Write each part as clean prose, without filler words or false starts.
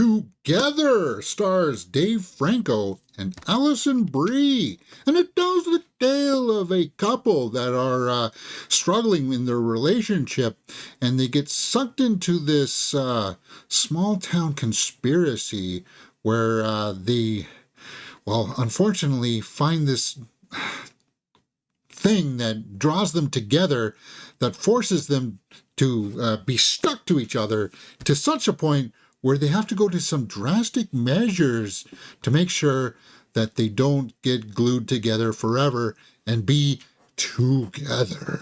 Together stars Dave Franco and Alison Brie, and it tells the tale of a couple that are struggling in their relationship, and they get sucked into this small town conspiracy where they, well, unfortunately find this thing that draws them together, that forces them to be stuck to each other to such a point where they have to go to some drastic measures to make sure that they don't get glued together forever and be together.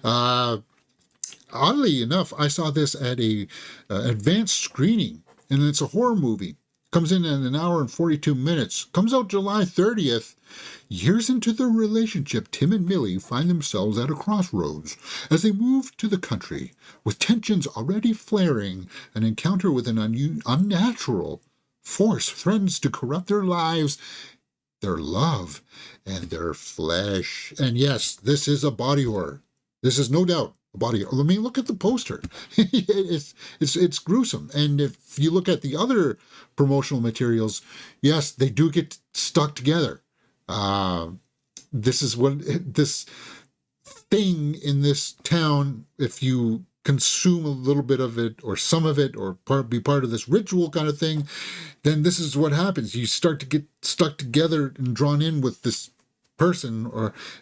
Oddly enough, I saw this at a advanced screening, and it's a horror movie. Comes in at an hour and 42 minutes. Comes out July 30th. Years into their relationship, Tim and Millie find themselves at a crossroads. As they move to the country, with tensions already flaring, an encounter with an unnatural force threatens to corrupt their lives, their love, and their flesh. And yes, this is a body horror. This is no doubt a body horror. I mean, look at the poster. it's gruesome. And if you look at the other promotional materials, yes, they do get stuck together. This is what this thing in this town, if you consume a little bit of it or some of it or be part of this ritual kind of thing, then this is what happens. You start to get stuck together and drawn in with this person,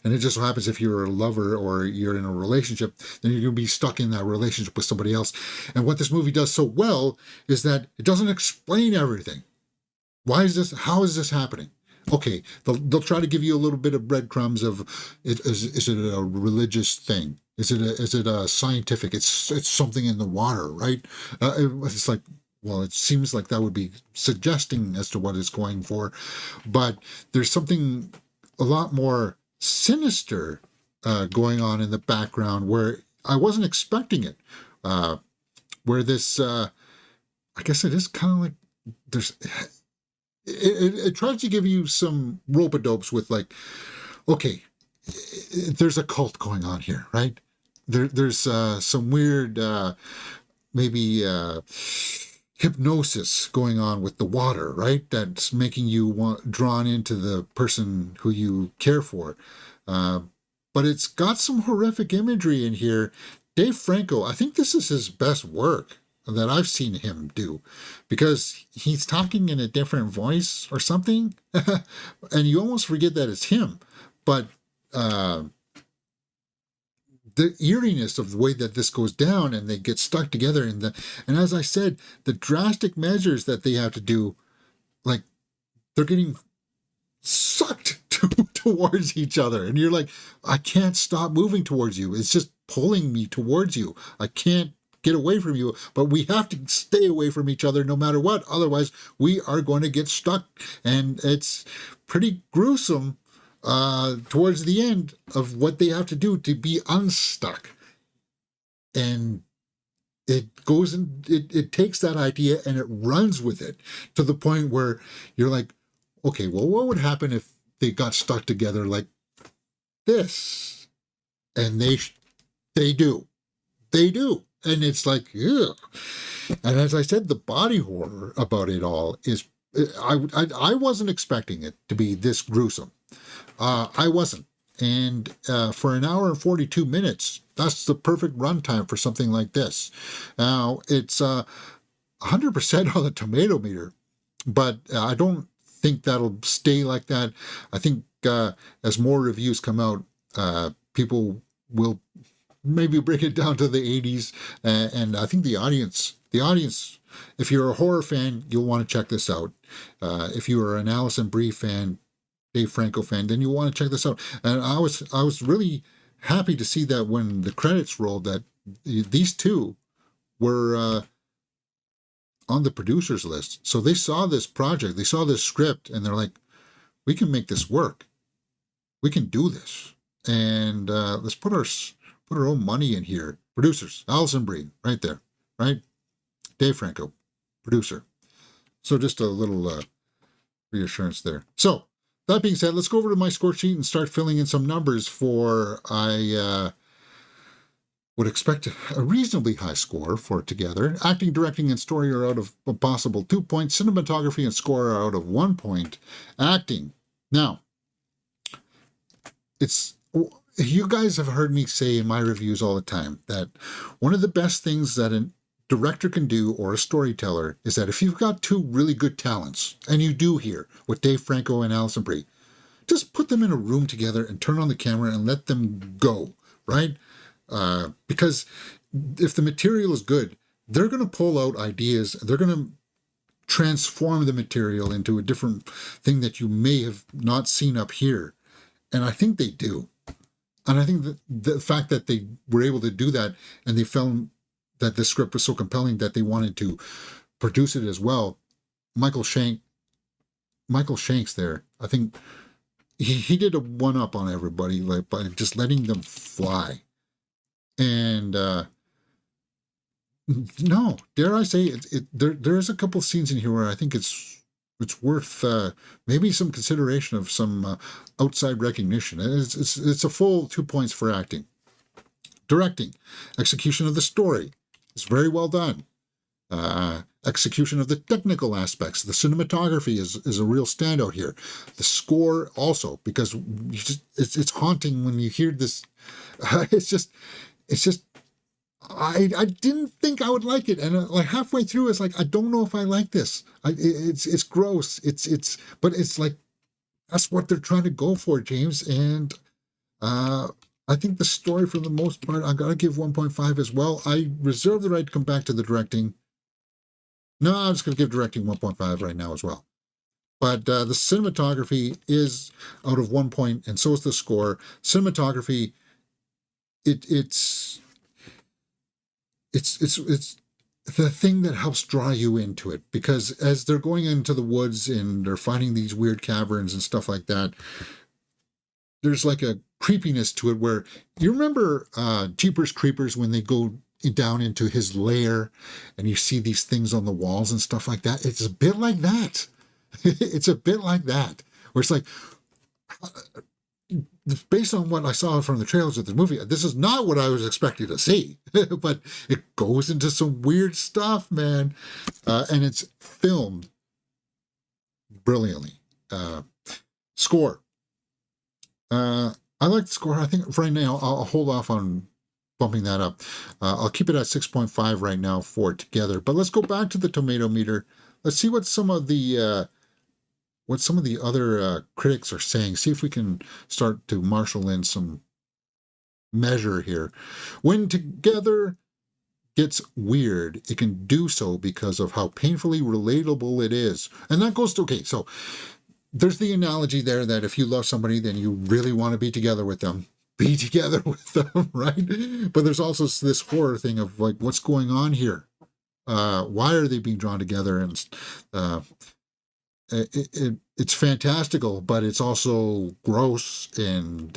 and it just so happens if you're a lover or you're in a relationship, then you're going to be stuck in that relationship with somebody else. And what this movie does so well is that it doesn't explain everything. Why is this? How is this happening? Okay, they'll try to give you a little bit of breadcrumbs of is it a religious thing? Is it a scientific? It's something in the water, right? It's like, well, it seems like that would be suggesting as to what it's going for, but there's something a lot more sinister going on in the background where I wasn't expecting it. Where this, I guess it is kind of like there's. It tries to give you some rope-a-dopes with like, okay, there's a cult going on here, right? There's some weird, maybe hypnosis going on with the water, right? That's making you drawn into the person who you care for. But it's got some horrific imagery in here. Dave Franco, I think this is his best work that I've seen him do, because he's talking in a different voice or something, and you almost forget that it's him. But the eeriness of the way that this goes down, and they get stuck together, and as I said, the drastic measures that they have to do, like they're getting sucked towards each other, and you're like, I can't stop moving towards you. It's just pulling me towards you. I can't get away from you, but we have to stay away from each other no matter what. Otherwise, we are going to get stuck. And it's pretty gruesome towards the end of what they have to do to be unstuck. And it goes and it takes that idea and it runs with it to the point where you're like, okay, well, what would happen if they got stuck together like this? And they do. And it's like, ugh. And as I said, the body horror about it all is, I wasn't expecting it to be this gruesome. I wasn't. And for an hour and 42 minutes, that's the perfect runtime for something like this. Now, it's 100% on the tomato meter, but I don't think that'll stay like that. I think as more reviews come out, people will maybe bring it down to the 80s, and I think the audience, if you're a horror fan, you'll want to check this out. If you are an Alison Brie fan, Dave Franco fan, then you'll want to check this out. And I was really happy to see that when the credits rolled, that these two were on the producers list. So they saw this project, they saw this script, and they're like, we can make this work. We can do this, and let's put our own money in here. Producers, Alison Brie, right there, right? Dave Franco, producer. So just a little reassurance there. So that being said, let's go over to my score sheet and start filling in some numbers for would expect a reasonably high score for Together. Acting, directing, and story are out of a possible 2 points. Cinematography and score are out of 1 point. Acting. Now, it's you guys have heard me say in my reviews all the time that one of the best things that a director can do, or a storyteller, is that if you've got two really good talents, and you do here with Dave Franco and Alison Brie, just put them in a room together and turn on the camera and let them go, right? Because if the material is good, they're going to pull out ideas. They're going to transform the material into a different thing that you may have not seen up here. And I think they do. And I think that the fact that they were able to do that, and they found that the script was so compelling that they wanted to produce it as well. Michael Shanks there, I think he did a one-up on everybody, like by just letting them fly. And no, dare I say there is a couple scenes in here where I think it's worth maybe some consideration of some outside recognition. It's a full 2 points for acting. Directing, execution of the story is very well done. Execution of the technical aspects, the cinematography is a real standout here. The score also, because it's haunting when you hear this. It's just I didn't think I would like it, and like halfway through, it's like I don't know if I like this. It's gross. But it's like that's what they're trying to go for, James. And I think the story, for the most part, I gotta give 1.5 as well. I reserve the right to come back to the directing. No, I'm just gonna give directing 1.5 right now as well. But the cinematography is out of 1 point, and so is the score. Cinematography, it's the thing that helps draw you into it, because as they're going into the woods and they're finding these weird caverns and stuff like that, there's like a creepiness to it where you remember Jeepers Creepers when they go down into his lair and you see these things on the walls and stuff like that. It's a bit like that. It's a bit like that, where it's like, based on what I saw from the trailers of the movie, this is not what I was expecting to see. But it goes into some weird stuff, man. And it's filmed brilliantly. Score. I like the score. I think right now I'll hold off on bumping that up. I'll keep it at 6.5 right now for Together. But let's go back to the tomato meter. Let's see what some of the other critics are saying. See if we can start to marshal in some measure here. When Together gets weird, it can do so because of how painfully relatable it is. And that goes to, okay, so there's the analogy there that if you love somebody, then you really want to be together with them. Be together with them, right? But there's also this horror thing of like, what's going on here? Why are they being drawn together? And it's fantastical, but it's also gross and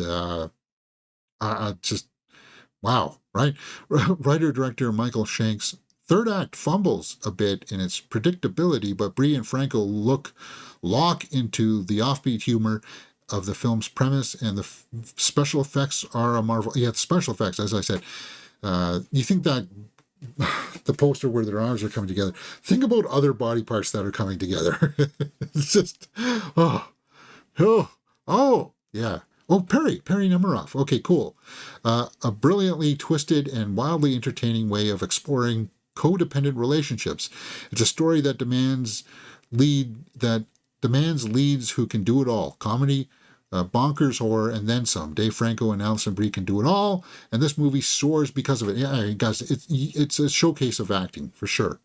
just wow, right? Writer-director Michael Shanks' third act fumbles a bit in its predictability, but Brie and Franco lock into the offbeat humor of the film's premise, and the special effects are a marvel. Yeah, the special effects, as I said. You think that the poster where their arms are coming together, think about other body parts that are coming together. It's just, yeah. Oh, Perry Nemiroff. Okay, cool. A brilliantly twisted and wildly entertaining way of exploring codependent relationships. It's a story that demands leads who can do it all. Comedy, bonkers horror, and then some. Dave Franco and Alison Brie can do it all, and this movie soars because of it. Yeah, guys, it's a showcase of acting, for sure.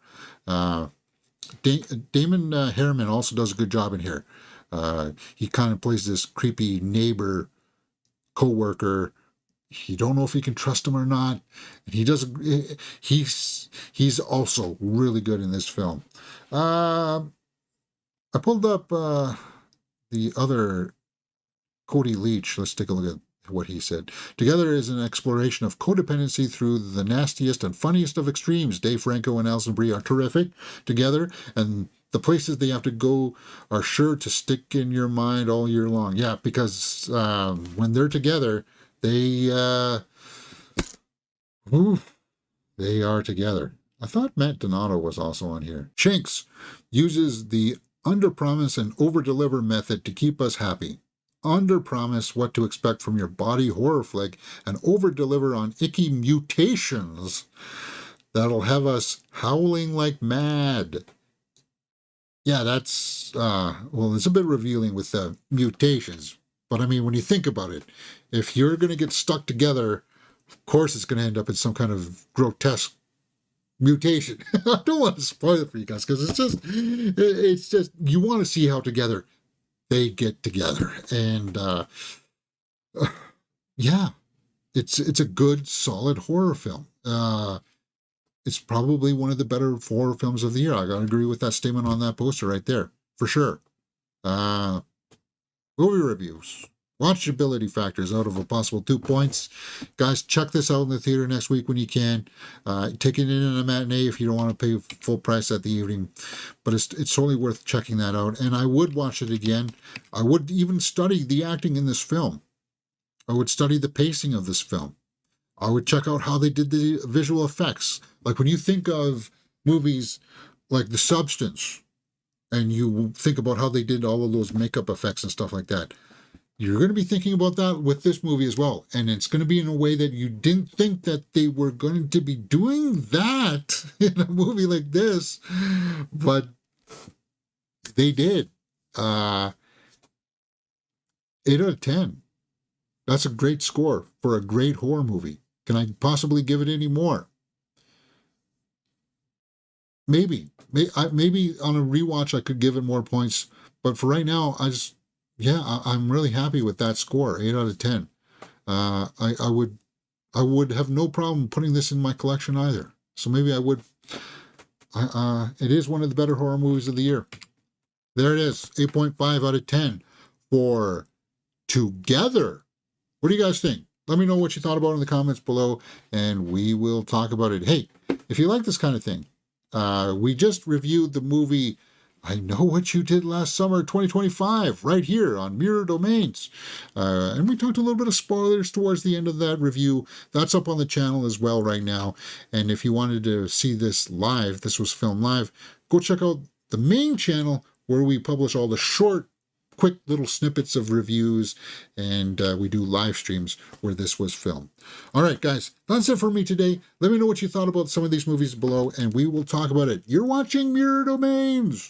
Damon Harriman also does a good job in here. He kind of plays this creepy neighbor, co-worker. You don't know if you can trust him or not. And he's also really good in this film. I pulled up the other Cody Leach. Let's take a look at what he said. Together is an exploration of codependency through the nastiest and funniest of extremes. Dave Franco and Alison Brie are terrific together, and the places they have to go are sure to stick in your mind all year long. Yeah, because when they're together, they Ooh, they are together. I thought Matt Donato was also on here. Shanks uses the under-promise and over-deliver method to keep us happy. Under-promise what to expect from your body horror flick and over-deliver on icky mutations that'll have us howling like mad. Yeah, that's, well, it's a bit revealing with the mutations. But I mean, when you think about it, if you're going to get stuck together, of course it's going to end up in some kind of grotesque mutation. I don't want to spoil it for you guys because it's just, you want to see how together they get together. And, yeah, it's a good, solid horror film. It's probably one of the better horror films of the year. I gotta agree with that statement on that poster right there, for sure. Uh, Movie reviews. Watchability factors out of a possible 2 points. Guys, check this out in the theater next week when you can. Take it in a matinee if you don't want to pay full price at the evening. But it's totally worth checking that out. And I would watch it again. I would even study the acting in this film. I would study the pacing of this film. I would check out how they did the visual effects. Like when you think of movies like The Substance, and you think about how they did all of those makeup effects and stuff like that, you're going to be thinking about that with this movie as well. And it's going to be in a way that you didn't think that they were going to be doing that in a movie like this, but they did. 8 out of 10. That's a great score for a great horror movie. Can I possibly give it any more? Maybe on a rewatch I could give it more points, but for right now, I'm really happy with that score, 8 out of 10. I would have no problem putting this in my collection either. So maybe I would. It is one of the better horror movies of the year. There it is, 8.5 out of 10 for Together. What do you guys think? Let me know what you thought about it in the comments below, and we will talk about it. Hey, if you like this kind of thing, we just reviewed the movie I Know What You Did Last Summer 2025 right here on Mirror Domains. And we talked a little bit of spoilers towards the end of that review. That's up on the channel as well right now. And if you wanted to see this live, this was filmed live, go check out the main channel where we publish all the short, quick little snippets of reviews, and we do live streams where this was filmed. All right, guys, that's it for me today. Let me know what you thought about some of these movies below, and we will talk about it. You're watching Mirror Domains.